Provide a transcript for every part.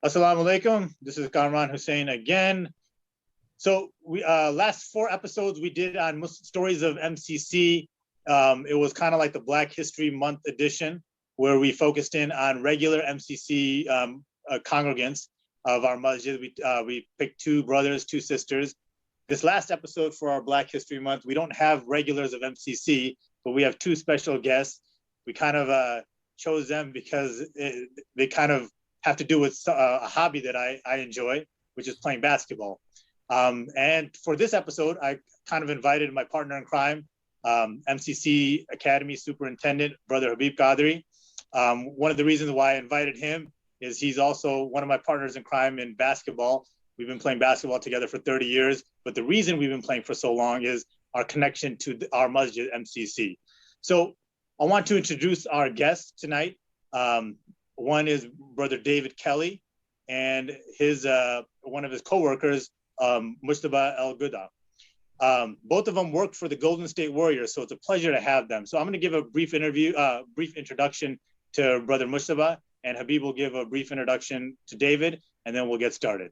Assalamu alaikum. This is Kamran Hussein again. So we last 4 episodes we did on stories of MCC. It was kind of like the Black History Month edition, where we focused in on regular MCC congregants of our masjid. We picked 2 brothers, 2 sisters. This last episode for our Black History Month, we don't have regulars of MCC, but we have 2 special guests. We kind of chose them because they kind of have to do with a hobby that I enjoy, which is playing basketball. And for this episode, I kind of invited my partner in crime, MCC Academy Superintendent, Brother Habib Qadri. One of the reasons why I invited him is he's also one of my partners in crime in basketball. We've been playing basketball together for 30 years, but the reason we've been playing for so long is our connection to our masjid, MCC. So I want to introduce our guests tonight. One is Brother David Kelly and his one of his co-workers, Mujtaba Elgoodah. Both of them work for the Golden State Warriors, so it's a pleasure to have them. So I'm going to give a brief introduction to Brother Mujtaba, and Habib will give a brief introduction to David, and then we'll get started.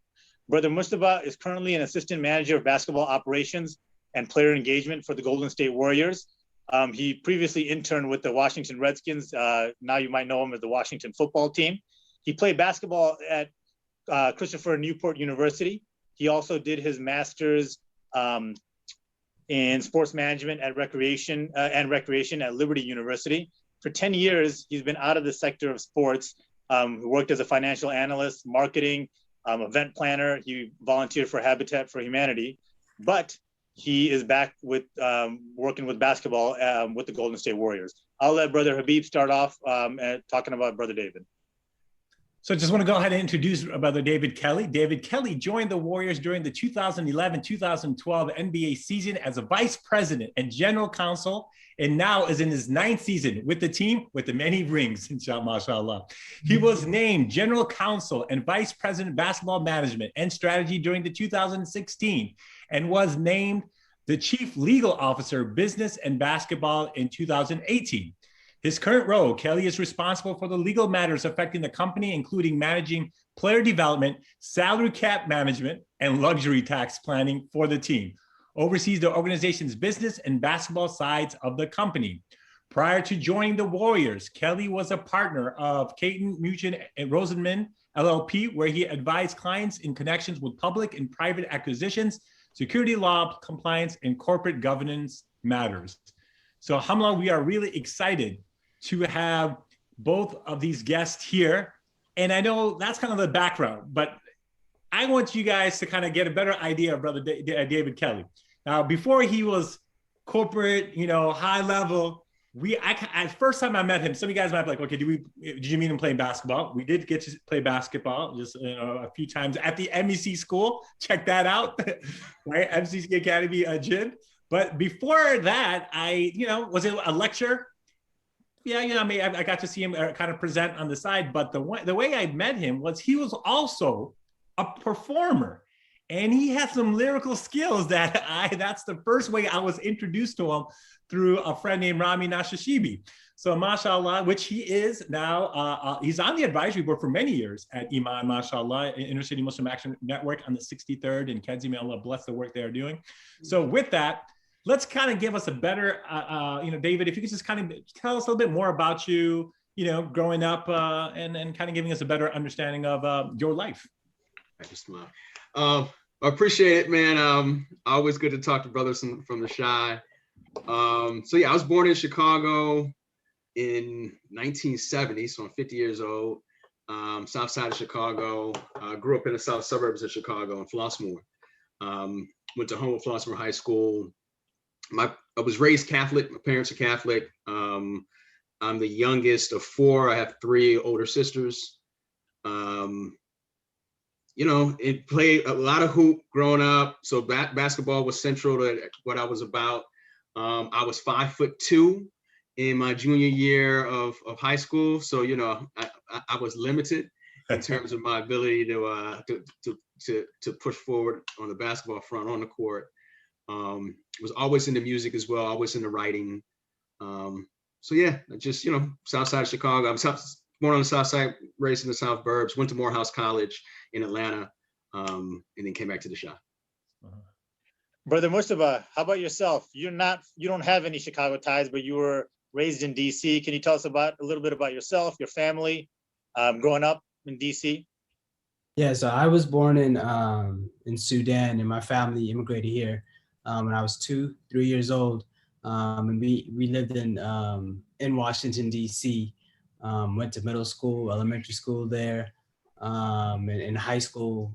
Brother Mujtaba is currently an assistant manager of basketball operations and player engagement for the Golden State Warriors. He previously interned with the Washington Redskins. Now you might know him as the Washington football team. He played basketball at Christopher Newport University. He also did his master's in sports management at recreation at Liberty University. For 10 years, he's been out of the sector of sports. He worked as a financial analyst, marketing, event planner. He volunteered for Habitat for Humanity, but he is back with working with basketball with the Golden State Warriors. I'll let Brother Habib start off talking about Brother David. So I just want to go ahead and introduce Brother David Kelly. David Kelly joined the Warriors during the 2011-2012 NBA season as a vice president and general counsel, and now is in his 9th season with the team with the many rings, inshallah, mashallah. He was named general counsel and vice president basketball management and strategy during the 2016 and was named the chief legal officer business and basketball in 2018. His current role, Kelly is responsible for the legal matters affecting the company, including managing player development, salary cap management, and luxury tax planning for the team. Oversees the organization's business and basketball sides of the company. Prior to joining the Warriors, Kelly was a partner of Caton, Muchin and Rosenman, LLP, where he advised clients in connections with public and private acquisitions, security law, compliance, and corporate governance matters. So, alhamdulillah, we are really excited to have both of these guests here. And I know that's kind of the background, but I want you guys to kind of get a better idea of Brother David Kelly. Now, before he was corporate, high level, at first time I met him, some of you guys might be like, okay, did you meet him playing basketball? We did get to play basketball just a few times at the MEC school. Check that out, right? MCC Academy gym. But before that, was it a lecture? Yeah, I got to see him kind of present on the side, but the way I met him was he was also a performer, and he had some lyrical skills that's the first way I was introduced to him through a friend named Rami Nashashibi. So mashallah, which he is now, he's on the advisory board for many years at Iman, mashallah, Inner City Muslim Action Network on the 63rd in Kenzie. May Allah bless the work they are doing. So with that, let's kind of give us a better, David, if you could just kind of tell us a little bit more about you, growing up and kind of giving us a better understanding of your life. Thank you, Smile. I appreciate it, man. Always good to talk to brothers from the Shy. I was born in Chicago in 1970, so I'm 50 years old. South side of Chicago. Grew up in the south suburbs of Chicago in Flossmoor. Went to Homewood Flossmoor High School. I was raised Catholic. My parents are Catholic. I'm the youngest of 4. I have 3 older sisters. It played a lot of hoop growing up. So basketball was central to what I was about. I was 5'2" in my junior year of high school. So, I was limited in terms of my ability to push forward on the basketball front on the court. Was always into music as well, always into writing. Just, south side of Chicago. I'm born on the South Side, raised in the South Burbs, went to Morehouse College in Atlanta, and then came back to the Chi. Brother Mujtaba, how about yourself? You don't have any Chicago ties, but you were raised in DC. Can you tell us a little bit about yourself, your family, growing up in DC? Yeah, so I was born in Sudan, and my family immigrated here when I was 3 years old, and we lived in Washington D.C. Went to middle school, elementary school there, and high school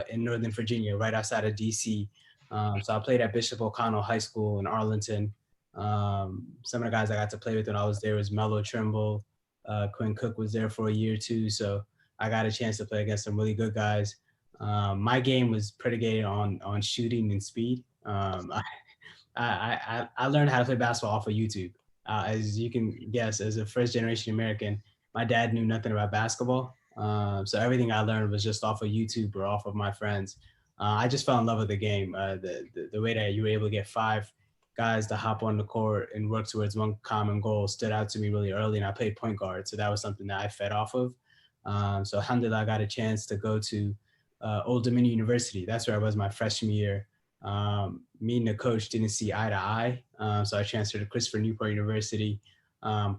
in Northern Virginia, right outside of D.C. So I played at Bishop O'Connell High School in Arlington. Some of the guys I got to play with when I was there was Mello Trimble, Quinn Cook was there for a year too, so I got a chance to play against some really good guys. My game was predicated on shooting and speed. I learned how to play basketball off of YouTube. As you can guess, as a first generation American, my dad knew nothing about basketball. So everything I learned was just off of YouTube or off of my friends. I just fell in love with the game. The way that you were able to get 5 guys to hop on the court and work towards one common goal stood out to me really early, and I played point guard. So that was something that I fed off of. So alhamdulillah, I got a chance to go to Old Dominion University. That's where I was my freshman year. Me and the coach didn't see eye to eye. So I transferred to Christopher Newport University,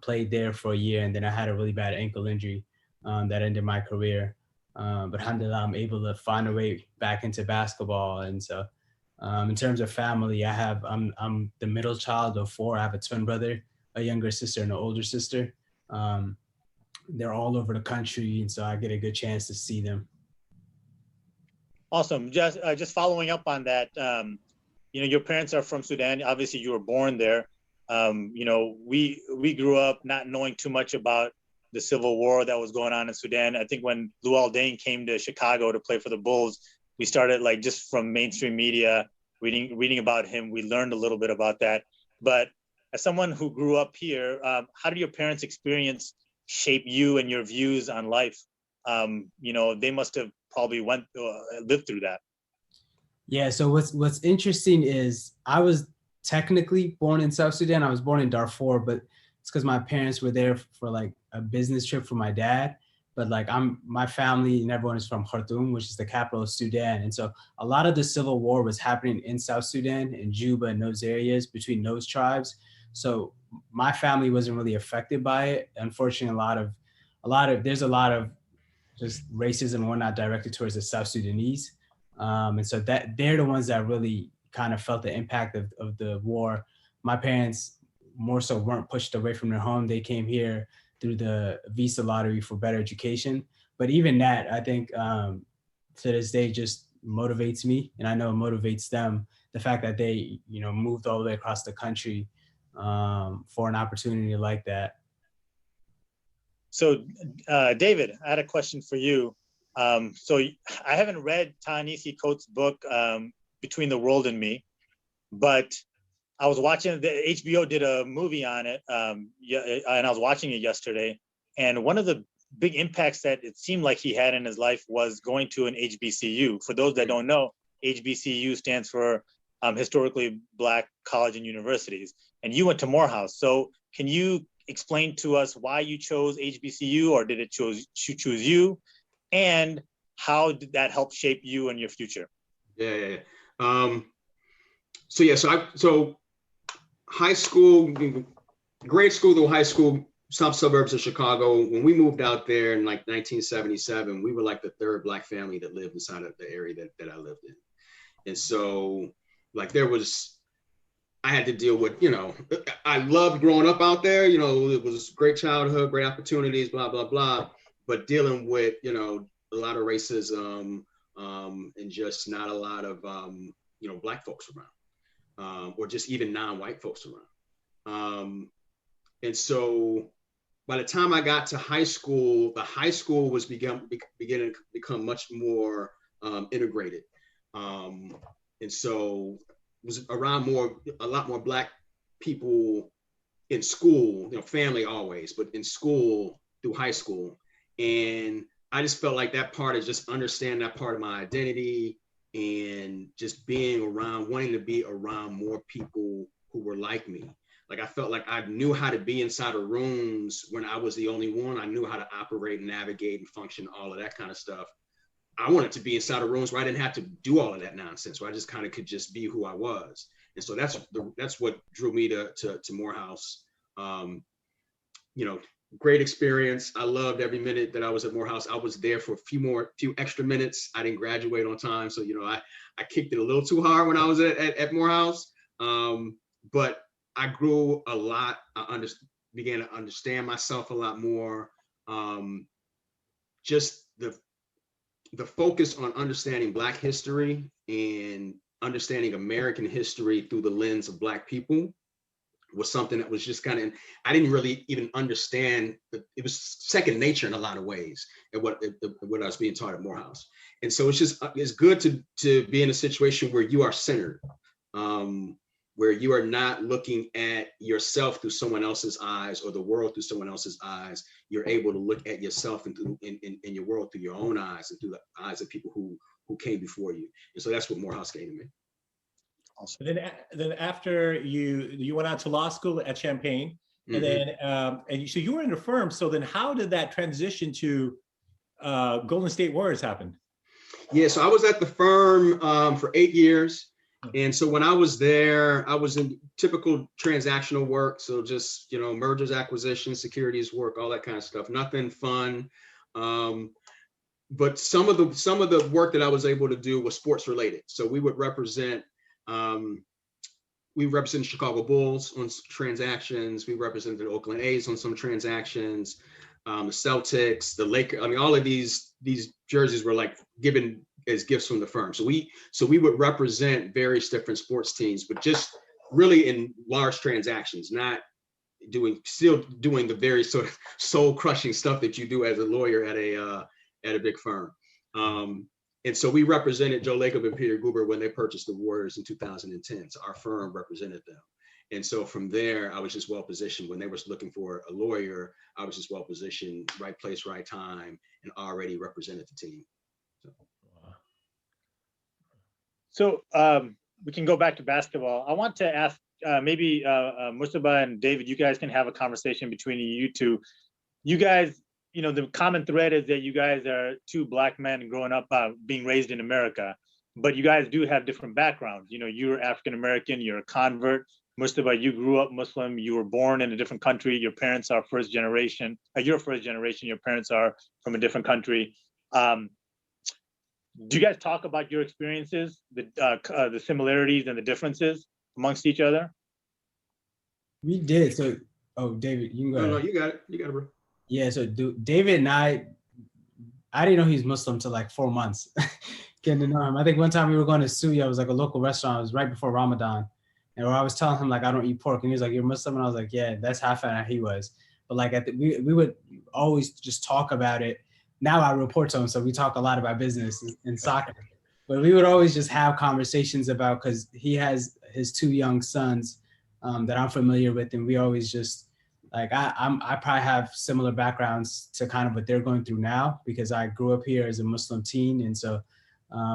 played there for a year, and then I had a really bad ankle injury that ended my career. But alhamdulillah, I'm able to find a way back into basketball. And so in terms of family, I'm the middle child of 4. I have a twin brother, a younger sister, and an older sister. They're all over the country, and so I get a good chance to see them. Awesome. Just following up on that, your parents are from Sudan. Obviously, you were born there. We grew up not knowing too much about the civil war that was going on in Sudan. I think when Luol Deng came to Chicago to play for the Bulls, we started just from mainstream media, reading about him. We learned a little bit about that. But as someone who grew up here, how did your parents' experience shape you and your views on life? They must have probably lived through that. Yeah. So what's interesting is I was technically born in South Sudan. I was born in Darfur, but it's because my parents were there for a business trip for my dad. But my family and everyone is from Khartoum, which is the capital of Sudan. And so a lot of the civil war was happening in South Sudan, in Juba and those areas between those tribes. So my family wasn't really affected by it. Unfortunately, there's a lot of just racism and whatnot directed towards the South Sudanese. And so that they're the ones that really kind of felt the impact of the war. My parents more so weren't pushed away from their home. They came here through the visa lottery for better education. But even that, I think to this day just motivates me, and I know it motivates them. The fact that they, moved all the way across the country for an opportunity like that. So, David, I had a question for you. So I haven't read Ta-Nehisi Coates' book, Between the World and Me, but I was watching, the HBO did a movie on it, and I was watching it yesterday. And one of the big impacts that it seemed like he had in his life was going to an HBCU. For those that don't know, HBCU stands for Historically Black College and Universities. And you went to Morehouse. So can you explain to us why you chose HBCU, or did it choose you? And how did that help shape you and your future? Yeah. So high school, grade school through high school, South suburbs of Chicago. When we moved out there in 1977, we were the 3rd Black family that lived inside of the area that I lived in. And so I had to deal with, I loved growing up out there, it was great childhood, great opportunities, blah, blah, blah. But dealing with, a lot of racism and just not a lot of, Black folks around, or just even non-white folks around. And so by the time I got to high school, the high school was beginning to become much more integrated. And so it was around a lot more Black people in school, family always, but in school through high school. And I just felt like that part is just understanding that part of my identity and just wanting to be around more people who were like me. Like I felt like I knew how to be inside of rooms when I was the only one. I knew how to operate and navigate and function, all of that kind of stuff. I wanted to be inside of rooms where I didn't have to do all of that nonsense, where I just kind of could just be who I was. And so that's what drew me to Morehouse. You know, great experience. I loved every minute that I was at Morehouse. I was there for a few extra minutes. I didn't graduate on time. So, you know, I kicked it a little too hard when I was at Morehouse. But I grew a lot. I began to understand myself a lot more. Just the focus on understanding Black history and understanding American history through the lens of Black people was something that was just kind of, I didn't really even understand. It was second nature in a lot of ways at what I was being taught at Morehouse. And so it's good to be in a situation where you are centered, where you are not looking at yourself through someone else's eyes or the world through someone else's eyes. You're able to look at yourself and in your world through your own eyes and through the eyes of people who came before you. And so that's what Morehouse gave to me. Awesome. Then after you went out to law school at Champaign, and then so you were in a firm. So then how did that transition to Golden State Warriors happen? Yeah, so I was at the firm for 8 years. And so when I was there, I was in typical transactional work. So just, you know, mergers, acquisitions, securities work, all that kind of stuff. Nothing fun. But some of the work that I was able to do was sports related. So we would represent Chicago Bulls on transactions. We represented Oakland A's on some transactions. The Celtics, the Lakers. I mean, all of these jerseys were like given as gifts from the firm. So we would represent various different sports teams, but just really in large transactions, not still doing the very sort of soul crushing stuff that you do as a lawyer at a big firm. And so we represented Joe Lacob and Peter Guber when they purchased the Warriors in 2010. So our firm represented them. And so from there, I was just well positioned. When they were looking for a lawyer, I was just well positioned, right place, right time, and already represented the team. So we can go back to basketball. I want to ask maybe Mujtaba and David, you guys can have a conversation between you two. You guys, you know, the common thread is that you guys are two Black men growing up, being raised in America, but you guys do have different backgrounds. You know, you're African-American, you're a convert. Mujtaba, you grew up Muslim, you were born in a different country. Your parents are first generation, you're first generation, your parents are from a different country. Do you guys talk about your experiences, the similarities and the differences amongst each other? We did. So, David, you can go ahead. No, you got it, bro. Yeah, so David and I didn't know he's Muslim till like 4 months. Getting to know him. I think one time we were going to Suya, it was like a local restaurant. It was right before Ramadan. And I was telling him like, I don't eat pork. And he was like, you're Muslim? And I was like, yeah, that's half and he was. But like, we would always just talk about it. Now I report to him, so we talk a lot about business and soccer. But we would always just have conversations about, because he has his 2 young sons that I'm familiar with. And we always just, like, I probably have similar backgrounds to kind of what they're going through now, because I grew up here as a Muslim teen. And so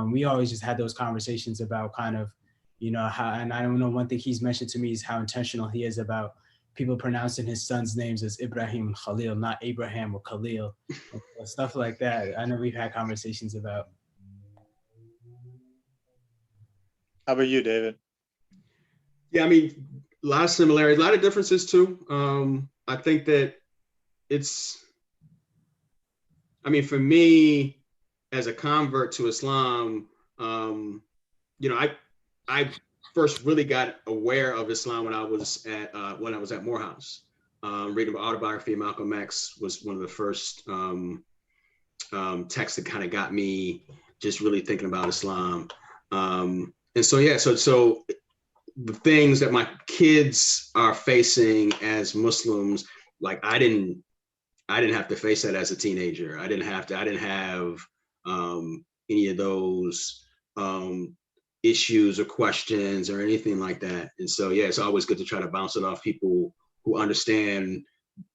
we always just had those conversations about kind of, you know, how, and I don't know, one thing he's mentioned to me is how intentional he is about people pronouncing his sons' names as Ibrahim and Khalil, not Abraham or Khalil, stuff like that. I know we've had conversations about. How about you, David? Yeah, I mean, a lot of similarities, a lot of differences too. I think that for me, as a convert to Islam, you know, I first really got aware of Islam when I was at Morehouse. Reading the autobiography of Malcolm X was one of the first texts that kind of got me just really thinking about Islam. And so, yeah, so the things that my kids are facing as Muslims, like I didn't have to face that as a teenager. I didn't have any of those issues or questions or anything like that. And so, yeah, it's always good to try to bounce it off people who understand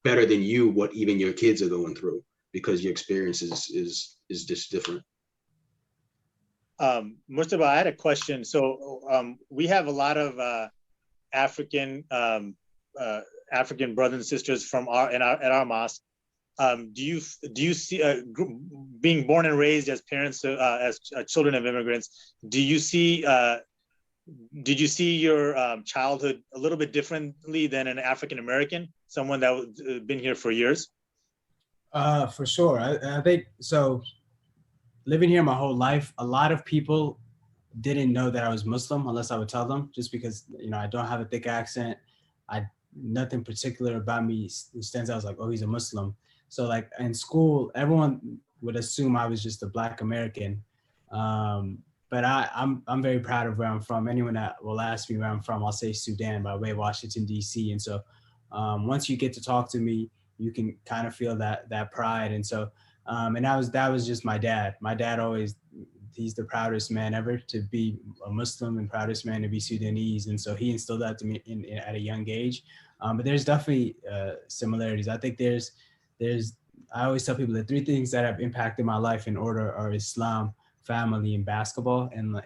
better than you what even your kids are going through, because your experience is just different. Mujtaba, I had a question. So we have a lot of African African brothers and sisters from at our mosque. Do you see being born and raised as parents as children of immigrants? Did you see your childhood a little bit differently than an African American, someone that been here for years? For sure. I think so. Living here my whole life, a lot of people didn't know that I was Muslim unless I would tell them, just because, you know, I don't have a thick accent. Nothing particular about me stands out as like, oh, he's a Muslim. So like in school, everyone would assume I was just a Black American. But I'm very proud of where I'm from. Anyone that will ask me where I'm from, I'll say Sudan by way of Washington, D.C. And so once you get to talk to me, you can kind of feel that pride. And so, and that was just my dad. My dad always, he's the proudest man ever to be a Muslim and proudest man to be Sudanese. And so he instilled that to me at a young age. But there's definitely similarities. I think I always tell people the three things that have impacted my life in order are Islam, family, and basketball. And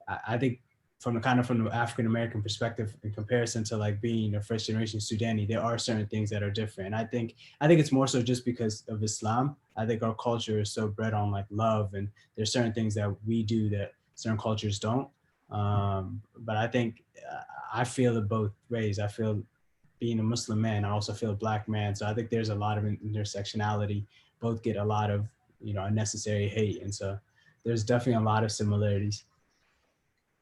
I think from the African-American perspective, in comparison to like being a first generation Sudani, there are certain things that are different. And I think it's more so just because of Islam. I think our culture is so bred on like love, and there's certain things that we do that certain cultures don't. But I think I feel it both ways. I feel being a Muslim man, I also feel a Black man. So I think there's a lot of intersectionality. Both get a lot of, you know, unnecessary hate. And so there's definitely a lot of similarities.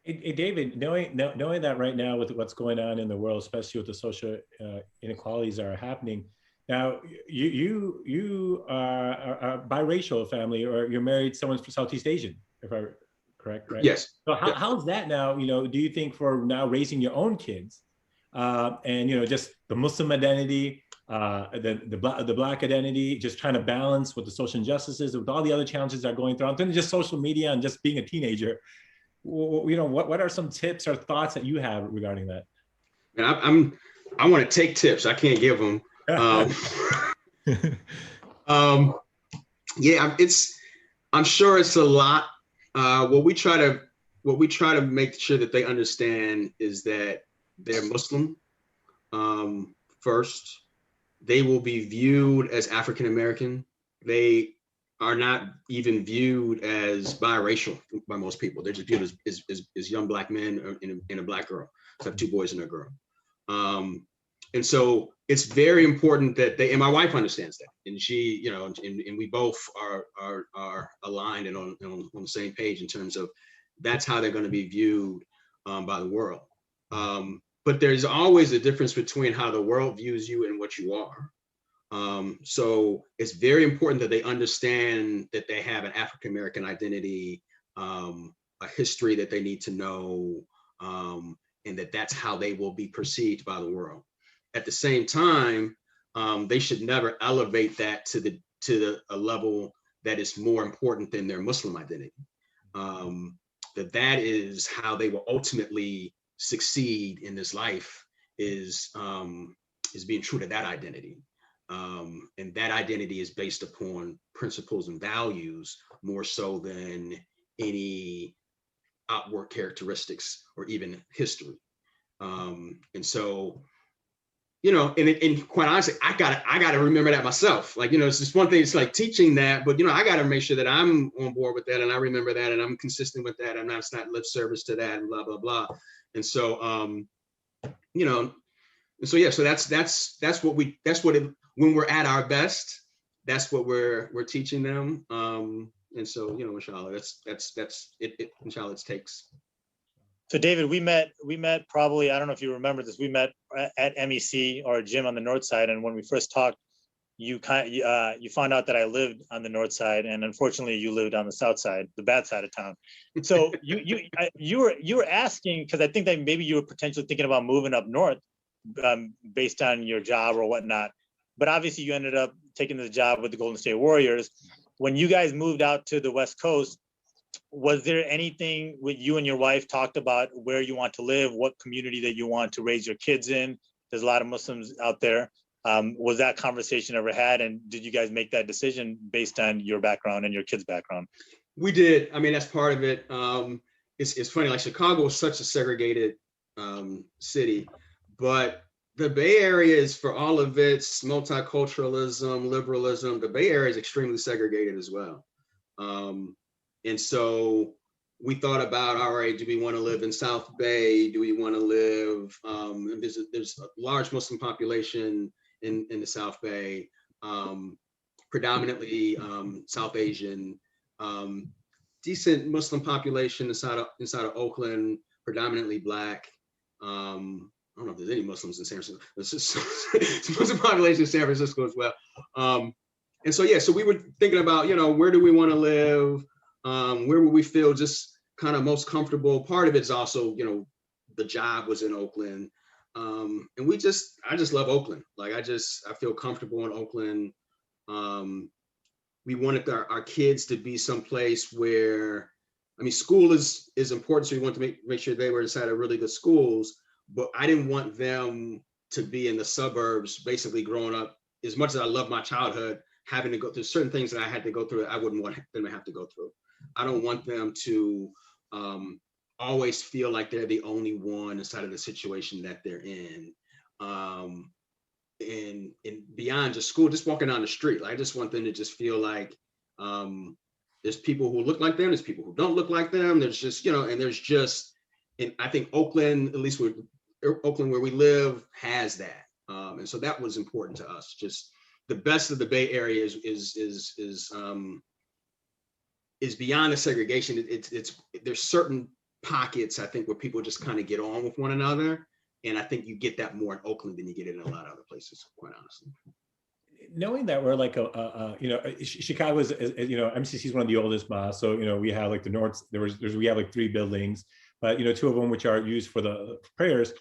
Hey, David, knowing that right now with what's going on in the world, especially with the social inequalities that are happening, now you are a biracial family, or you're married to someone from Southeast Asian, if I'm correct, right? Yes. So how's that now? You know, do you think for now raising your own kids, and you know, just the Muslim identity, the Black identity, just trying to balance with the social injustices, with all the other challenges that are going through, and just social media and just being a teenager? You know, what are some tips or thoughts that you have regarding that? And I want to take tips. I can't give them. Yeah, I'm sure it's a lot. What we try to make sure that they understand is that they're Muslim first. They will be viewed as African American. They are not even viewed as biracial by most people. They're just viewed as young Black men and a Black girl. So I have two boys and a girl. And so it's very important that and my wife understands that. And she, you know, and we both are aligned and on the same page in terms of that's how they're going to be viewed by the world. But there's always a difference between how the world views you and what you are. So it's very important that they understand that they have an African-American identity, a history that they need to know, and that's how they will be perceived by the world. At the same time, they should never elevate that to a level that is more important than their Muslim identity. That is how they will ultimately succeed in this life, is being true to that identity. And that identity is based upon principles and values more so than any outward characteristics or even history. And so, you know, and quite honestly, I gotta remember that myself. Like, you know, it's just one thing, it's like teaching that, but you know, I gotta make sure that I'm on board with that and I remember that and I'm consistent with that and it's not lip service to that and blah, blah, blah. And so, you know, and so, yeah, so that's when we're at our best, that's what we're teaching them. And so, you know, inshallah, that's it. Inshallah, it takes. So David, we met probably, I don't know if you remember this, we met at MEC, or a gym on the north side. And when we first talked, you found out that I lived on the north side, and unfortunately you lived on the south side, the bad side of town. So you were asking, because I think that maybe you were potentially thinking about moving up north based on your job or whatnot. But obviously you ended up taking the job with the Golden State Warriors. When you guys moved out to the West Coast, was there anything with you and your wife talked about where you want to live, what community that you want to raise your kids in? There's a lot of Muslims out there. Was that conversation ever had? And did you guys make that decision based on your background and your kids' background? We did. I mean, that's part of it. It's funny, like Chicago is such a segregated city, but The Bay Area is, for all of its multiculturalism, liberalism, the Bay Area is extremely segregated as well. And so we thought about, all right, do we want to live in South Bay? Do we want to live, there's a large Muslim population in the South Bay, predominantly South Asian, decent Muslim population inside of Oakland, predominantly Black. I don't know if there's any Muslims in San Francisco. There's just Muslim population in San Francisco as well. And so, yeah, so we were thinking about, where do we want to live? Where would we feel just kind of most comfortable? Part of it's also, the job was in Oakland. And I just love Oakland. Like, I feel comfortable in Oakland. We wanted our kids to be someplace where, school is important. So we want to make sure they were inside of really good schools. But I didn't want them to be in the suburbs, basically growing up. As much as I love my childhood, having to go through certain things that I had to go through, I wouldn't want them to have to go through. I don't want them to always feel like they're the only one inside of the situation that they're in. And beyond just school, just walking down the street, I just want them to just feel like there's people who look like them, there's people who don't look like them. There's just, and I think Oakland, at least Oakland where we live, has that. And so that was important to us. Just the best of the Bay Area is beyond the segregation. There's certain pockets, I think, where people just kind of get on with one another. And I think you get that more in Oakland than you get it in a lot of other places, quite honestly. Knowing that we're like Chicago is, MCC is one of the oldest mosques. So, we have like the North, we have like 3 buildings, but, 2 of them which are used for the prayers.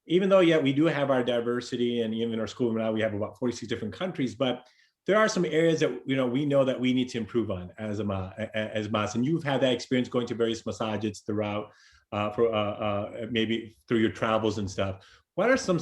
Even though, we do have our diversity, and even in our school now we have about 46 different countries, but there are some areas that, we know that we need to improve on as mosques. And you've had that experience going to various masajids throughout, maybe through your travels and stuff. What are some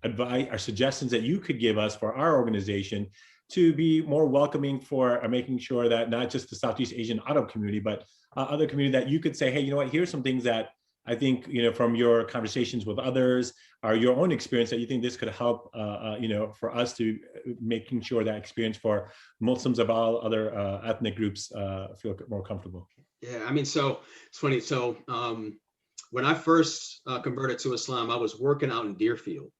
advice or suggestions that you could give us for our organization to be more welcoming for making sure that not just the Southeast Asian Arab community, but other community, that you could say, hey, here's some things that I think, from your conversations with others or your own experience, that you think this could help, for us to making sure that experience for Muslims of all other ethnic groups feel more comfortable. Yeah, so it's funny. So when I first converted to Islam, I was working out in Deerfield.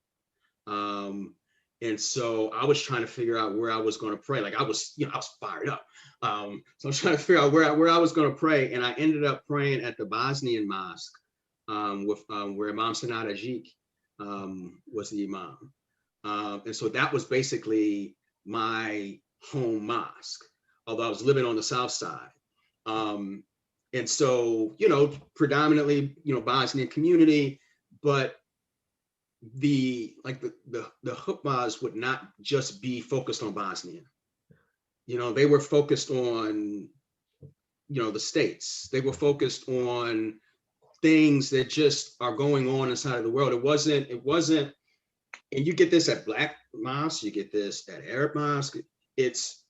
And so I was trying to figure out where I was going to pray. Like I was fired up. So I was trying to figure out where I was going to pray. And I ended up praying at the Bosnian mosque where Imam Sanad Ajik was the Imam. And so that was basically my home mosque, although I was living on the South Side. And so, predominantly, Bosnian community, but the khutbahs would not just be focused on Bosnia. They were focused on, the states. They were focused on things that just are going on inside of the world. It wasn't, and you get this at Black mosques, you get this at Arab mosques. It's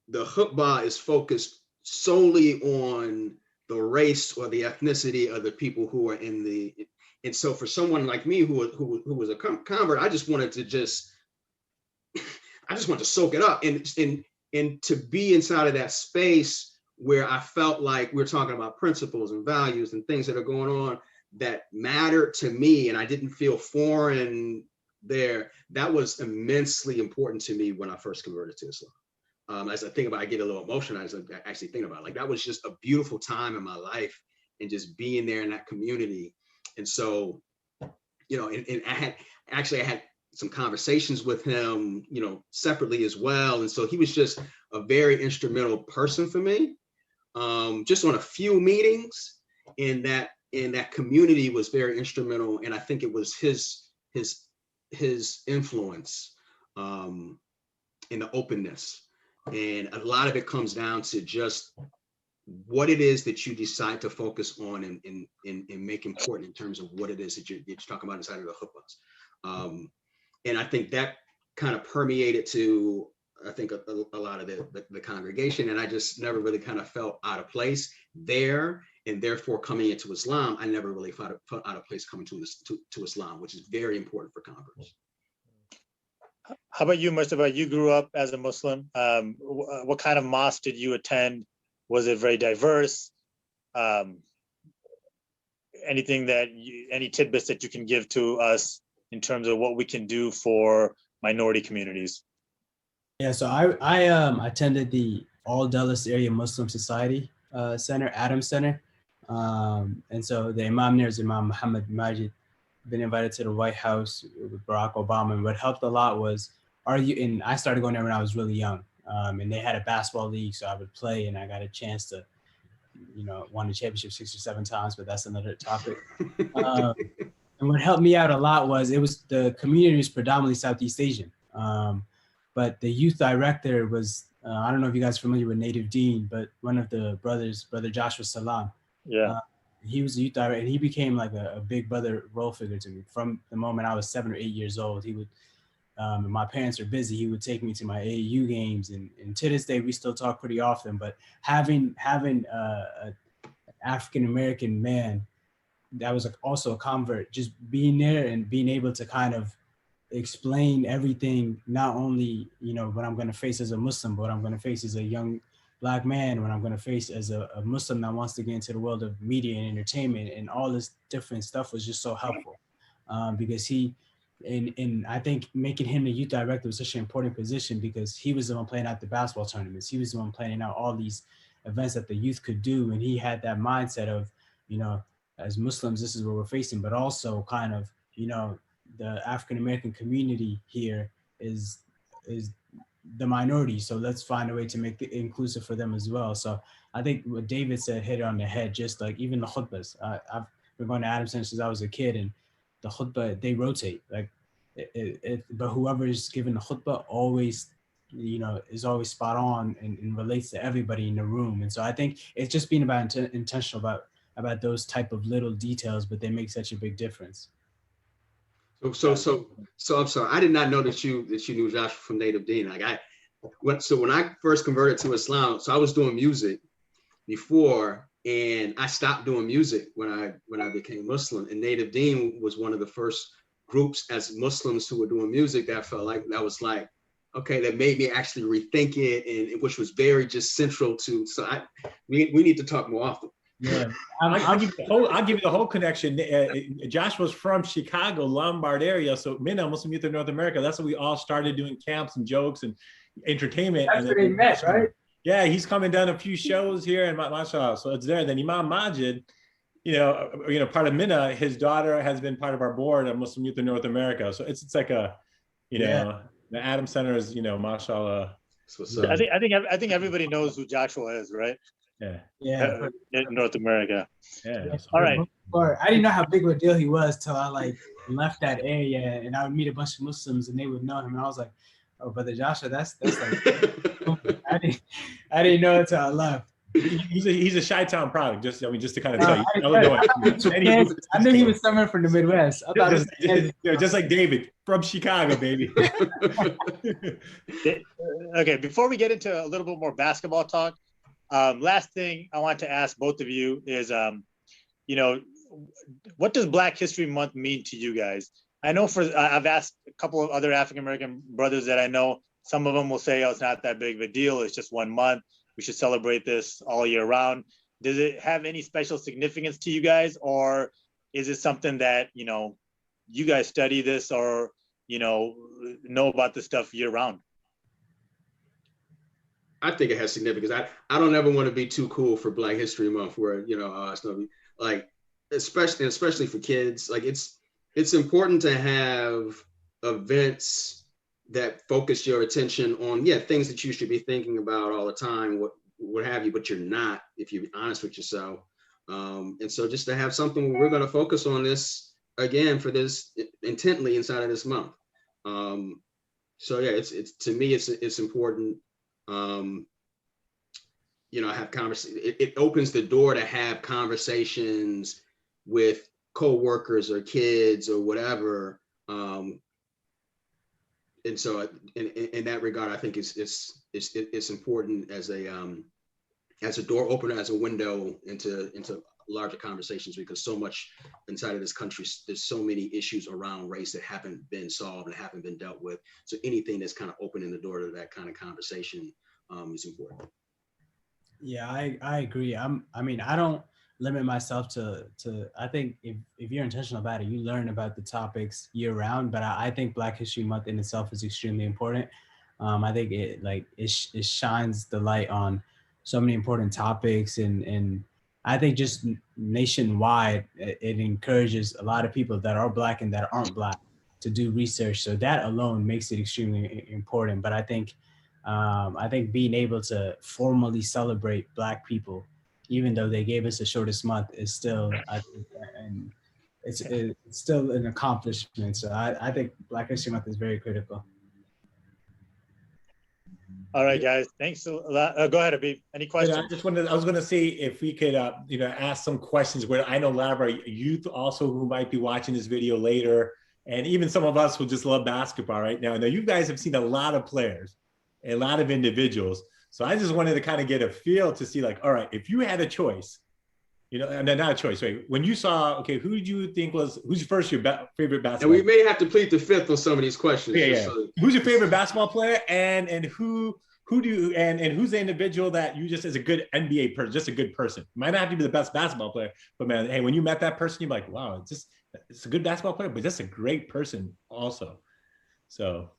the khutbah is focused solely on the race or the ethnicity of the people who are in the. And so for someone like me who was a convert, I just wanted to soak it up and to be inside of that space where I felt like we're talking about principles and values and things that are going on that mattered to me, and I didn't feel foreign there. That was immensely important to me when I first converted to Islam. As I think about it, I get a little emotional as I actually think about it. Like that was just a beautiful time in my life, and just being there in that community. And so, and I had some conversations with him, separately as well. And so he was just a very instrumental person for me. Just on a few meetings in that community was very instrumental. And I think it was his influence in the openness. And a lot of it comes down to just what it is that you decide to focus on and make important in terms of what it is that you're talking about inside of the khutbahs. And I think that kind of permeated to, I think, a lot of the congregation. And I just never really kind of felt out of place there. and therefore coming into Islam, I never really felt out of place coming to Islam, which is very important for converts. How about you, Mujtaba? You grew up as a Muslim. What kind of mosque did you attend? Was it very diverse? Anything that any tidbits that you can give to us in terms of what we can do for minority communities? Yeah, so I attended the All Dulles Area Muslim Society Center, Adams Center, and so the Imam there is Imam Muhammad Majid. Been invited to the White House with Barack Obama, and what helped a lot was and I started going there when I was really young, and they had a basketball league, so I would play, and I got a chance to, won the championship 6 or 7 times, but that's another topic. And what helped me out a lot was the community was predominantly Southeast Asian. But the youth director was, I don't know if you guys are familiar with Native Dean, but one of the brothers, Brother Joshua Salam. Yeah. He was a youth director, and he became like a big brother role figure to me. From the moment I was 7 or 8 years old, he would, my parents are busy, he would take me to my AAU games. And to this day, we still talk pretty often, but having an African-American man that was also a convert, just being there and being able to kind of explain everything, not only, what I'm going to face as a Muslim, but what I'm going to face as a young Black man, what I'm going to face as a Muslim that wants to get into the world of media and entertainment, and all this different stuff was just so helpful, because and I think making him the youth director was such an important position, because he was the one playing out the basketball tournaments. He was the one planning out all these events that the youth could do. And he had that mindset of, as Muslims, this is what we're facing, but also kind of, the African-American community here is the minority. So let's find a way to make it inclusive for them as well. So I think what David said hit it on the head, just like even the khutbahs. I've been going to Adams Center since I was a kid, and the khutbah, they rotate. Like, but whoever is giving the khutbah always, is always spot on and relates to everybody in the room. And so I think it's just being intentional about those type of little details, but they make such a big difference. So I'm sorry, I did not know that you knew Joshua from Native Dean. When I first converted to Islam, so I was doing music before, and I stopped doing music when I became Muslim. And Native Dean was one of the first groups as Muslims who were doing music that felt like that was like, okay, that made me actually rethink it, and which was very just central to. So we need to talk more often. Yeah, I'll give you the whole connection. Josh was from Chicago, Lombard area. So MENA, Muslim Youth of North America, that's when we all started doing camps and jokes and entertainment. That's where they met, right? Yeah, he's come and done a few shows here, and mashallah, so it's there. Then Imam Majid, part of MENA, his daughter has been part of our board of Muslim Youth of North America. So it's like a, the Adams Center is, mashallah. I think everybody knows who Joshua is, right? Yeah. In North America. Yeah. All right. I didn't know how big of a deal he was till I left that area, and I would meet a bunch of Muslims and they would know him, and I was like, "Oh, Brother Joshua, that's like." I didn't know it till I left. He's a Chi-Town product. Just to kind of tell you, Illinois. I knew he was somewhere from the Midwest. I thought just like David from Chicago, baby. Okay, before we get into a little bit more basketball talk, last thing I want to ask both of you is, what does Black History Month mean to you guys? I know I've asked a couple of other African-American brothers that I know. Some of them will say, oh, it's not that big of a deal. It's just 1 month. We should celebrate this all year round. Does it have any special significance to you guys? Or is it something that, you guys study this or, know about this stuff year round? I think it has significance. I don't ever want to be too cool for Black History Month, where it's gonna be like, especially for kids. Like it's important to have events that focus your attention on things that you should be thinking about all the time, what have you, but you're not, if you're honest with yourself. And so just to have something where we're going to focus on this again for this intently inside of this month. So yeah, it's to me it's important. Have it opens the door to have conversations with co-workers or kids or whatever. And so in that regard, I think it's important as a door opener, as a window into larger conversations, because so much inside of this country, there's so many issues around race that haven't been solved and haven't been dealt with. So anything that's kind of opening the door to that kind of conversation is important. Yeah, I agree. I mean, I don't limit myself to I think if you're intentional about it, you learn about the topics year round, but I think Black History Month in itself is extremely important. I think it shines the light on so many important topics, and I think just nationwide, it encourages a lot of people that are Black and that aren't Black to do research. So that alone makes it extremely important. But I think being able to formally celebrate Black people, even though they gave us the shortest month, is still, I think, and it's still an accomplishment. So I think Black History Month is very critical. All right, guys. Thanks a lot. Go ahead, Abib. Any questions? I was going to say if we could, ask some questions where I know a lot of our youth also who might be watching this video later, and even some of us who just love basketball right now. Now, you guys have seen a lot of players, a lot of individuals. So I just wanted to kind of get a feel to see, like, all right, if you had a choice, and not a choice, right? When you saw, okay, who did you think who's your favorite basketball? And we may have to plead the fifth on some of these questions. Yeah. So. Who's your favorite basketball player, and who do you, and who's the individual that you just, as a good NBA person, just a good person? Might not have to be the best basketball player, but man, hey, when you met that person, you're like, wow, it's a good basketball player, but just a great person also. So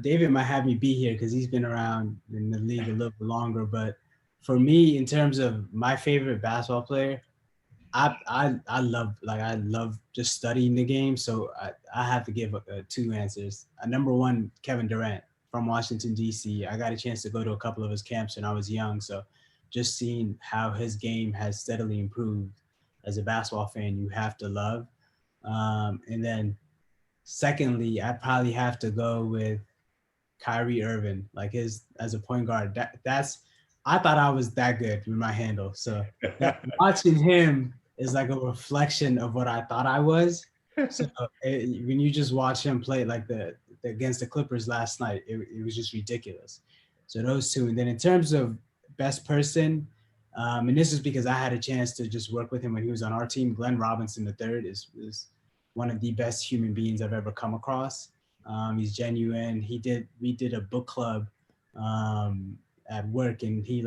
David might have me be here because he's been around in the league a little bit longer. But for me, in terms of my favorite basketball player, I love just studying the game. So I have to give two answers. Number one, Kevin Durant from Washington, D.C. I got a chance to go to a couple of his camps when I was young. So just seeing how his game has steadily improved as a basketball fan, you have to love. And then secondly, I probably have to go with Kyrie Irving, like as a point guard. I thought I was that good with my handle. So watching him is like a reflection of what I thought I was. So when you just watch him play like against the Clippers last night, it was just ridiculous. So those two. And then in terms of best person, and this is because I had a chance to just work with him when he was on our team, Glenn Robinson III is one of the best human beings I've ever come across. He's genuine. We did a book club at work, and he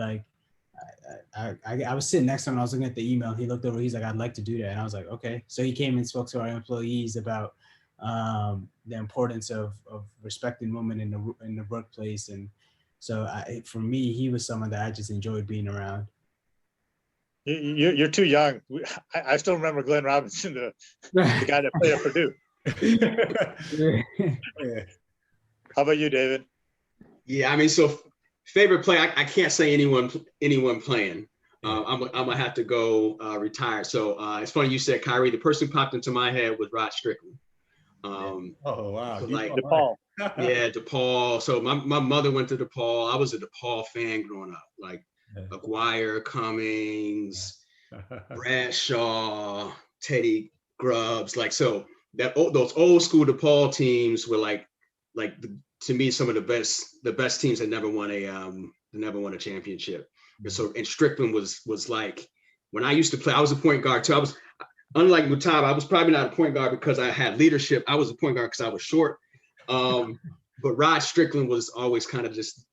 I was sitting next to him and I was looking at the email. He looked over, he's like, I'd like to do that. And I was like, okay. So he came and spoke to our employees about the importance of respecting women in the workplace. And so for me, he was someone that I just enjoyed being around. You're too young. I still remember Glenn Robinson, the guy that played at Purdue. How about you, David? Yeah, I mean, so favorite play, I can't say anyone playing. I'm gonna have to go retired. So it's funny you said Kyrie. The person who popped into my head was Rod Strickland. Oh wow! Like DePaul. Yeah, DePaul. So my mother went to DePaul. I was a DePaul fan growing up. Like Aguirre, Cummings, Bradshaw, Teddy Grubbs. Like so those old school DePaul teams were like to me some of the best teams that never won a championship. And Strickland was like, when I used to play, I was a point guard too. I was, unlike Mujtaba, I was probably not a point guard because I had leadership. I was a point guard because I was short. But Rod Strickland was always kind of just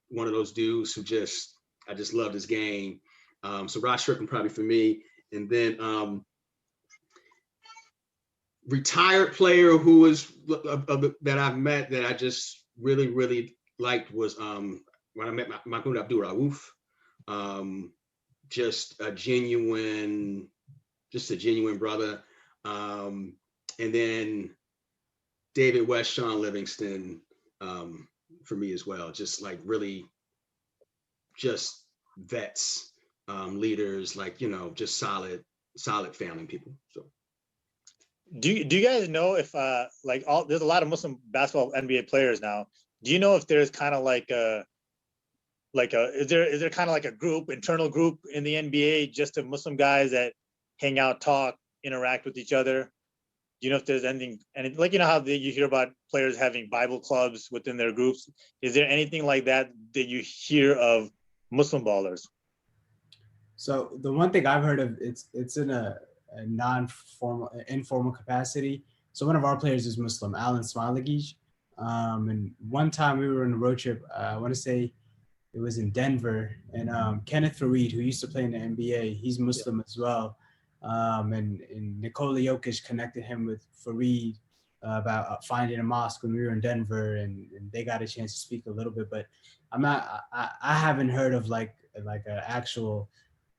one of those dudes who I just loved his game. So Rod Strickland probably for me. And then retired player who was that I've met that I just really, really liked was when I met Mahmoud Abdul Rauf. Just a genuine brother. And then David West, Sean Livingston, for me as well. Just like really just vets, leaders, like, just solid family people. So. Do you guys know if there's a lot of Muslim basketball NBA players now. Do you know if there's kind of is there kind of like a internal group in the NBA just of Muslim guys that hang out, talk, interact with each other? Do you know if there's anything, and like, how you hear about players having Bible clubs within their groups? Is there anything like that you hear of Muslim ballers? So the one thing I've heard of, it's in a non-formal, informal capacity. So one of our players is Muslim, Alan Smilagij. And one time we were on a road trip, I want to say it was in Denver, and Kenneth Fareed, who used to play in the NBA, he's Muslim as well. And Nikola Jokic connected him with Fareed about finding a mosque when we were in Denver, and they got a chance to speak a little bit. But I haven't heard of like an actual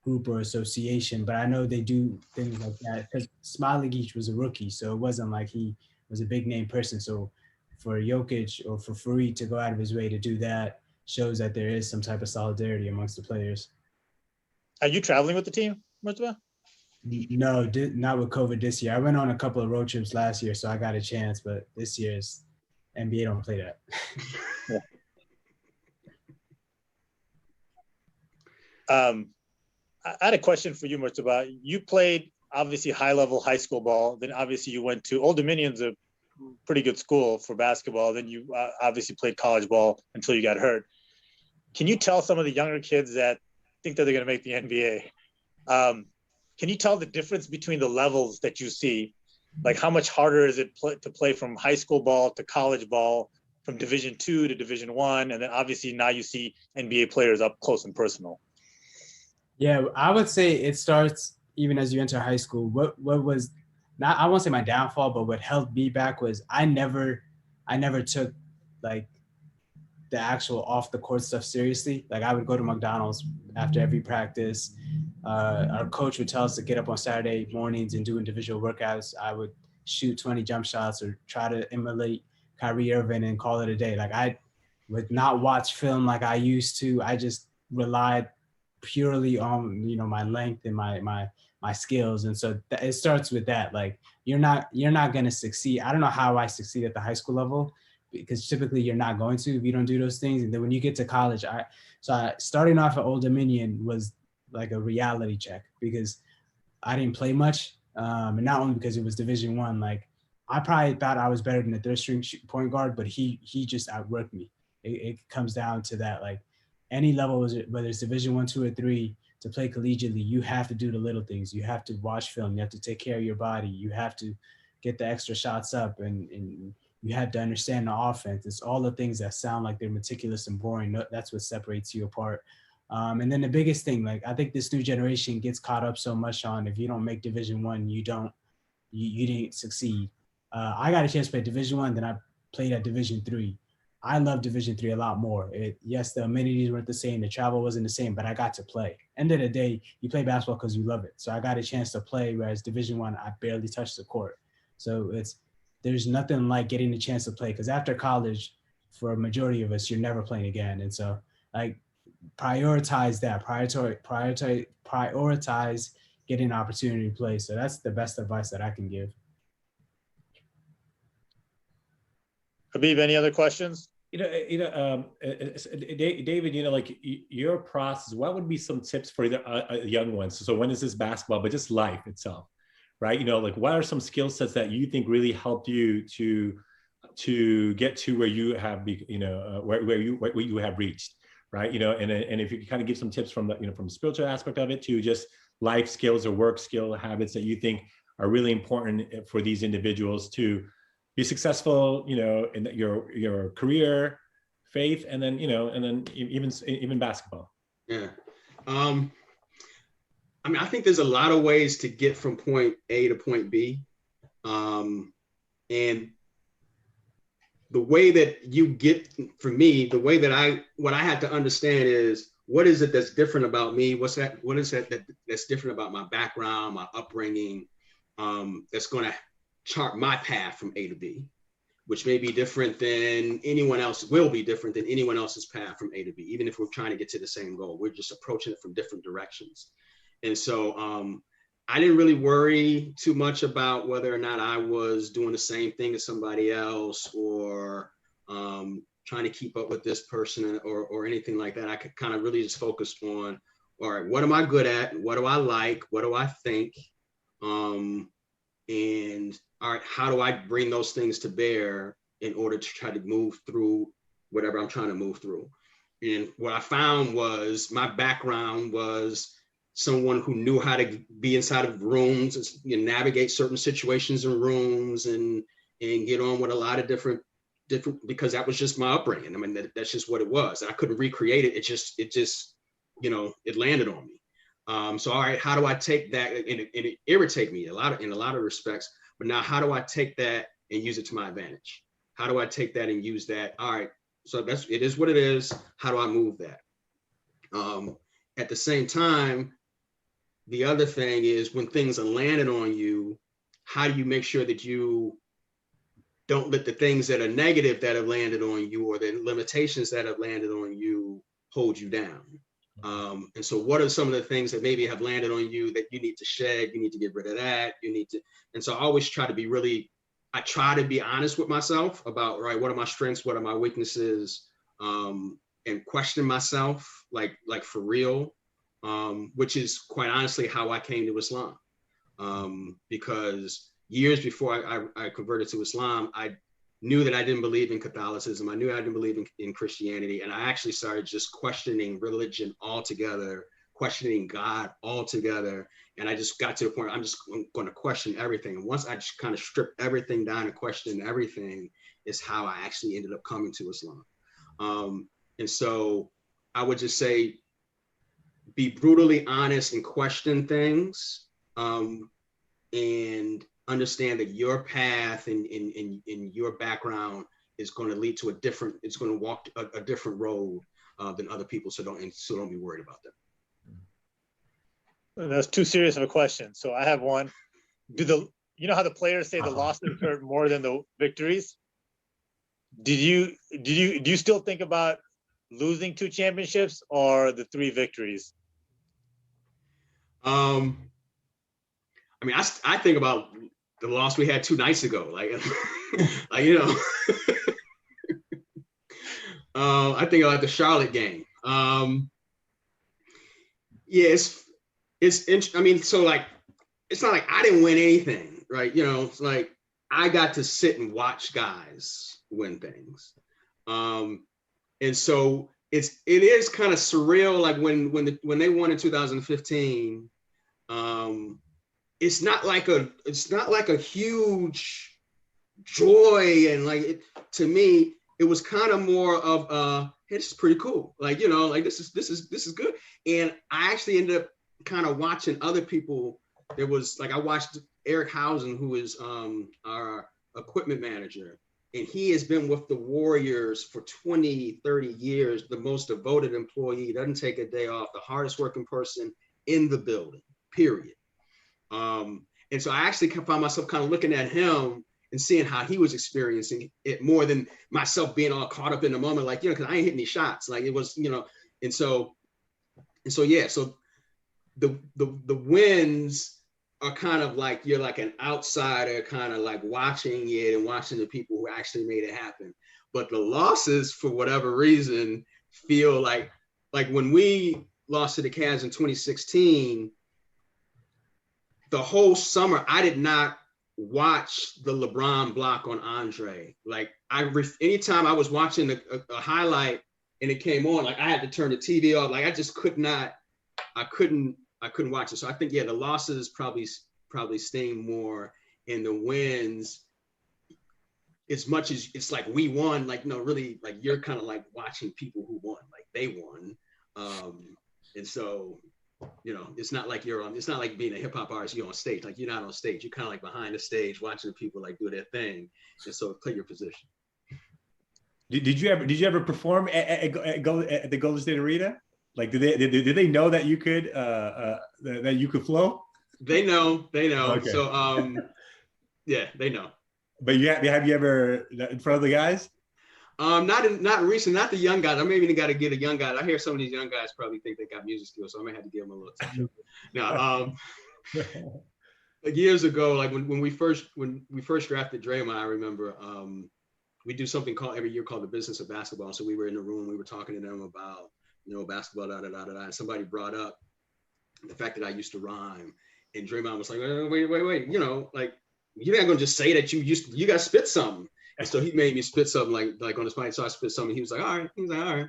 group or association, but I know they do things like that because Smiley Geach was a rookie, so it wasn't like he was a big name person. So for Jokic or for Fareed to go out of his way to do that shows that there is some type of solidarity amongst the players. Are you traveling with the team, Mujtaba? No, not with COVID this year. I went on a couple of road trips last year, so I got a chance, but this year's NBA don't play that. Yeah. I had a question for you, Mujtaba. You played obviously high-level high school ball. Then obviously you went to Old Dominion's a pretty good school for basketball. Then you obviously played college ball until you got hurt. Can you tell some of the younger kids that think that they're going to make the NBA? Can you tell the difference between the levels that you see? Like how much harder is it to play from high school ball to college ball, from Division II to Division I, and then obviously now you see NBA players up close and personal? Yeah, I would say it starts even as you enter high school. What was not, I won't say my downfall, but what held me back was I never took like the actual off the court stuff seriously. Like I would go to McDonald's after every practice. Our coach would tell us to get up on Saturday mornings and do individual workouts. I would shoot 20 jump shots or try to emulate Kyrie Irving and call it a day. Like I would not watch film like I used to. I just relied purely on, you know, my length and my skills. And so it starts with that. Like you're not going to succeed. I don't know how I succeed at the high school level, because typically you're not going to if you don't do those things. And then when you get to college, starting off at Old Dominion was like a reality check because I didn't play much. And not only because it was Division I, like I probably thought I was better than the third string point guard, but he just outworked me. It comes down to that. Like any level, whether it's Division I, II, or III, to play collegiately, you have to do the little things. You have to watch film. You have to take care of your body. You have to get the extra shots up, and you have to understand the offense. It's all the things that sound like they're meticulous and boring. That's what separates you apart. And then the biggest thing, like I think this new generation gets caught up so much on if you don't make Division I, you didn't succeed. I got a chance to play Division I, then I played at Division III. I love Division III a lot more. Yes, the amenities weren't the same, the travel wasn't the same, but I got to play. End of the day, you play basketball because you love it. So I got a chance to play, whereas Division I barely touched the court. So there's nothing like getting the chance to play, because after college, for a majority of us, you're never playing again. And so like prioritize that, prioritize getting an opportunity to play. So that's the best advice that I can give. Habib, any other questions? David, like your process, what would be some tips for the young ones? So when is this basketball, but just life itself, right? Like what are some skill sets that you think really helped you to get to where you have, where you have reached, right? And if you could kind of give some tips from the, from the spiritual aspect of it to just life skills or work skill habits that you think are really important for these individuals to be successful, in your career, faith, and then, and then even basketball. Yeah. I think there's a lot of ways to get from point A to point B. And the way that you get, for me, the way that what I had to understand is, what is it that's different about me? What is that that's different about my background, my upbringing, that's going to chart my path from A to B, which may be different than anyone else, will be different than anyone else's path from A to B. Even if we're trying to get to the same goal, we're just approaching it from different directions. And so I didn't really worry too much about whether or not I was doing the same thing as somebody else, or trying to keep up with this person or anything like that. I could kind of really just focus on, all right, what am I good at? What do I like? What do I think? And all right, how do I bring those things to bear in order to try to move through whatever I'm trying to move through? And what I found was my background was someone who knew how to be inside of rooms, navigate certain situations in rooms, and get on with a lot of different, because that was just my upbringing. I mean, that's just what it was. I couldn't recreate it. It just, it landed on me. So, all right, how do I take that? And it irritated me in a lot of respects. But now, how do I take that and use it to my advantage? How do I take that and use that? All right, so it is what it is. How do I move that? At the same time, the other thing is, when things are landing on you, how do you make sure that you don't let the things that are negative that have landed on you, or the limitations that have landed on you, hold you down? And so what are some of the things that maybe have landed on you that you need to shed? You need to get rid of that. And so I always try to be honest with myself about, right, what are my strengths? What are my weaknesses? And question myself, like for real, which is quite honestly how I came to Islam. Because years before I converted to Islam, I knew that I didn't believe in Catholicism. I knew I didn't believe in Christianity. And I actually started just questioning religion altogether, questioning God altogether. And I just got to the point, I'm going to question everything. And once I just kind of stripped everything down and questioned everything, is how I actually ended up coming to Islam. And so I would just say, be brutally honest and question things, and understand that your path and your background is going to lead to it's going to walk a different road than other people. So don't be worried about that. That's too serious of a question. So I have one. You know how the players say the losses hurt more than the victories? Do you still think about losing 2 championships or the 3 victories? I mean, I think about the loss we had 2 nights ago, I think about the Charlotte game. I mean, so like, it's not like I didn't win anything, right? It's like I got to sit and watch guys win things. And so it is kind of surreal. Like when they won in 2015, it's not like a huge joy, and to me, it was kind of more of hey, this is pretty cool. This is good. And I actually ended up kind of watching other people. There was I watched Eric Housen, who is our equipment manager, and he has been with the Warriors for 20, 30 years, the most devoted employee, doesn't take a day off, the hardest working person in the building, period. And so I actually found myself kind of looking at him and seeing how he was experiencing it more than myself being all caught up in the moment, because I ain't hitting any shots. It was, and so yeah, so the wins are kind of like, you're like an outsider, kind of like watching it and watching the people who actually made it happen. But the losses, for whatever reason, feel like when we lost to the Cavs in 2016, the whole summer, I did not watch the LeBron block on Andre. Anytime I was watching a highlight and it came on, I had to turn the TV off. I just could not, I couldn't watch it. So I think, yeah, the losses probably sting more, and the wins, as much as it's like we won, no, really, you're kind of watching people who won, they won. And so, it's not like it's not like being a hip hop artist, you're on stage. You're not on stage. You're kind of behind the stage watching people do their thing. And so play your position. Did you ever perform at the Golden State Arena? Did they know that you could that you could flow? They know. Okay. So yeah, they know. But have you ever in front of the guys? Not recent, not the young guys. I maybe got to get a young guy. I hear some of these young guys probably think they got music skills, so I may have to give them a little touch up. Now, years ago, when we first drafted Draymond, I remember we do something every year called the Business of Basketball. So we were in the room, we were talking to them about basketball, and somebody brought up the fact that I used to rhyme, and Draymond was like, wait, you're not gonna just say that you got to spit something. And so he made me spit something like on the spot. So I spit something. He was like, all right. He was like, all right.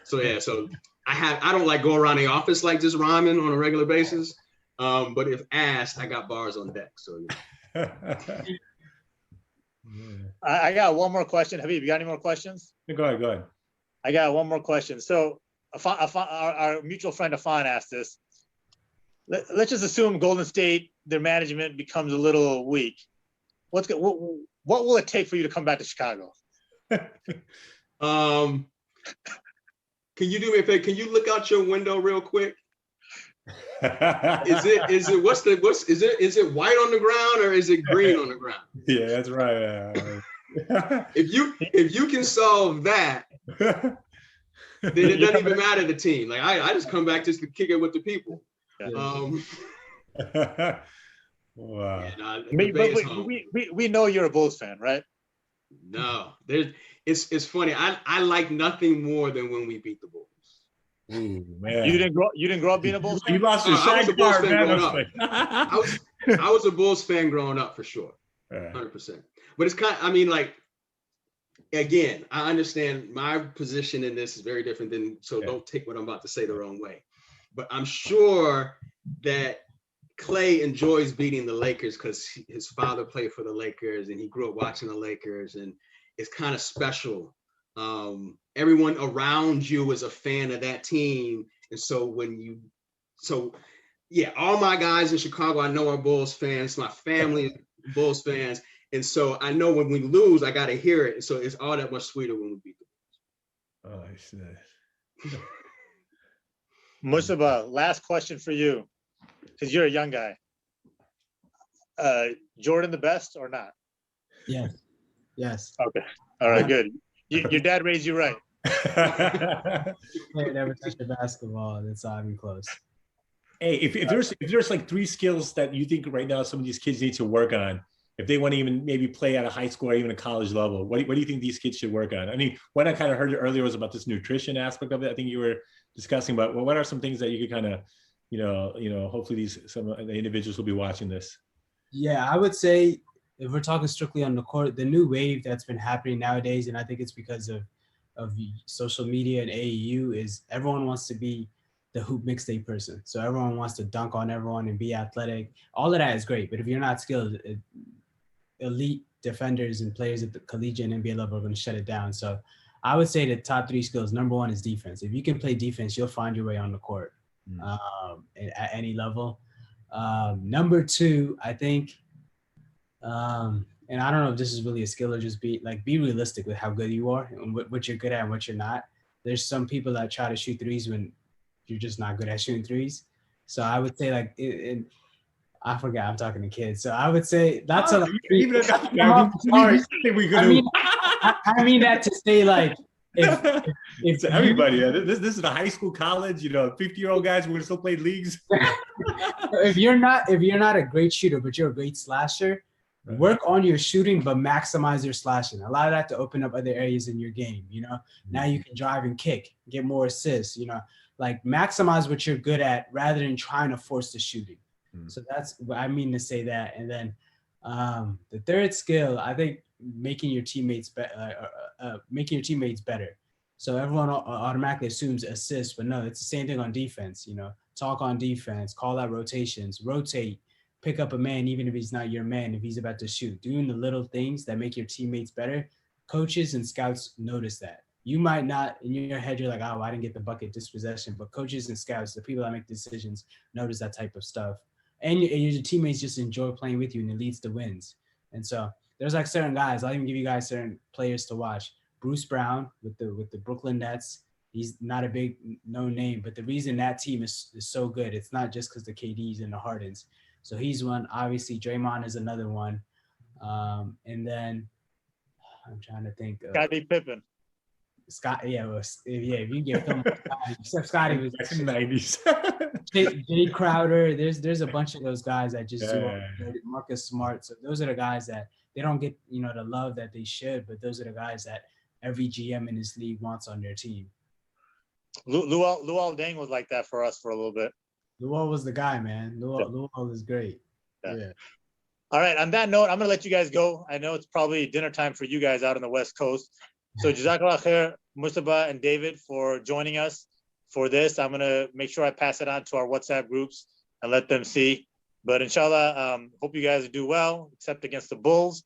So yeah, so I don't like go around the office like just rhyming on a regular basis. But if asked, I got bars on deck. So yeah. I got one more question. Habib, you got any more questions? Go ahead. I got one more question. So our mutual friend Afan asked this. Let's just assume Golden State, their management becomes a little weak. What will it take for you to come back to Chicago? Can you do me a favor? Can you look out your window real quick? Is it white on the ground or is it green on the ground? Yeah, that's right. If you can solve that, then it doesn't even matter the team. Like I just come back just to kick it with the people. Wow. We know you're a Bulls fan, right? No, it's funny. I like nothing more than when we beat the Bulls. Ooh, man. You didn't grow up being a Bulls fan? You lost your I was a Bulls card, fan man. growing up. I was a Bulls fan growing up for sure. 100%. But it's kind of, I mean, like, again, I understand my position in this is very different than, so don't take what I'm about to say the wrong way. But I'm sure that Clay enjoys beating the Lakers because his father played for the Lakers and he grew up watching the Lakers, and it's kind of special. Everyone around you is a fan of that team. And so all my guys in Chicago, I know are Bulls fans. My family is Bulls fans. And so I know when we lose, I got to hear it. So it's all that much sweeter when we beat the Bulls. Oh, I see. Mujtaba, last question for you, because you're a young guy. Jordan the best or not? Yes. Okay. All right, good. Your dad raised you right. Player never touched a basketball. That's not even close. Hey, if there's like 3 skills that you think right now some of these kids need to work on, if they want to even maybe play at a high school or even a college level, what do you think these kids should work on? I mean, what I kind of heard earlier was about this nutrition aspect of it. I think you were discussing about, well, what are some things that you could kind of, hopefully some of the individuals will be watching this. Yeah, I would say if we're talking strictly on the court, the new wave that's been happening nowadays, and I think it's because of social media and AAU, is everyone wants to be the hoop mixtape person. So everyone wants to dunk on everyone and be athletic. All of that is great, but if you're not skilled, elite defenders and players at the collegiate and NBA level are going to shut it down. So I would say the top 3 skills, number 1 is defense. If you can play defense, you'll find your way on the court at any level. Number 2, I think, and I don't know if this is really a skill or just be realistic with how good you are and what you're good at and what you're not. There's some people that try to shoot threes when you're just not good at shooting threes. So I would say I forgot I'm talking to kids. So I would say that's I mean that to say like if to everybody, this is a high school, college, 50-year-old guys who still play leagues. if you're not a great shooter, but you're a great slasher, work on your shooting, but maximize your slashing. Allow that to open up other areas in your game. Now you can drive and kick, get more assists, like maximize what you're good at rather than trying to force the shooting. So that's what I mean to say that. And then the third skill, I think making your teammates better. So everyone automatically assumes assists, but no, it's the same thing on defense. Talk on defense, call out rotations, rotate, pick up a man, even if he's not your man, if he's about to shoot. Doing the little things that make your teammates better. Coaches and scouts notice that. You might not, in your head, you're like, oh, I didn't get the bucket dispossession, but coaches and scouts, the people that make decisions, notice that type of stuff. And your teammates just enjoy playing with you, and it leads to wins. And so there's like certain guys. I'll even give you guys certain players to watch. Bruce Brown with the Brooklyn Nets. He's not a big known name, but the reason that team is so good, it's not just because the KDs and the Hardens. So he's one. Obviously, Draymond is another one. And then I'm trying to think. Scottie Pippen. Scott, if you get film, except Scottie was back in the 90s. Jay Crowder. There's a bunch of those guys that just do Marcus Smart. So those are the guys that they don't get the love that they should, but those are the guys that every GM in this league wants on their team. Luol Deng was like that for us for a little bit. Luol was the guy, man. Luol is great. Yeah. All right. On that note, I'm gonna let you guys go. I know it's probably dinner time for you guys out on the West Coast. So Jazakallah khair, Mujtaba and David, for joining us for this. I'm gonna make sure I pass it on to our WhatsApp groups and let them see. But inshallah, hope you guys do well, except against the Bulls.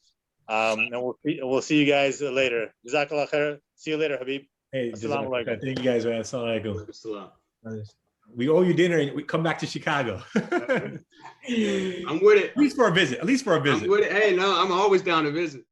And we'll see you guys later. Jazakallah khair. See you later, Habib. Hey, Assalamu alaikum. thank you guys, man. Assalamu alaikum. Salam. We owe you dinner and we come back to Chicago. I'm with it. At least for a visit. I'm with it. Hey, no, I'm always down to visit.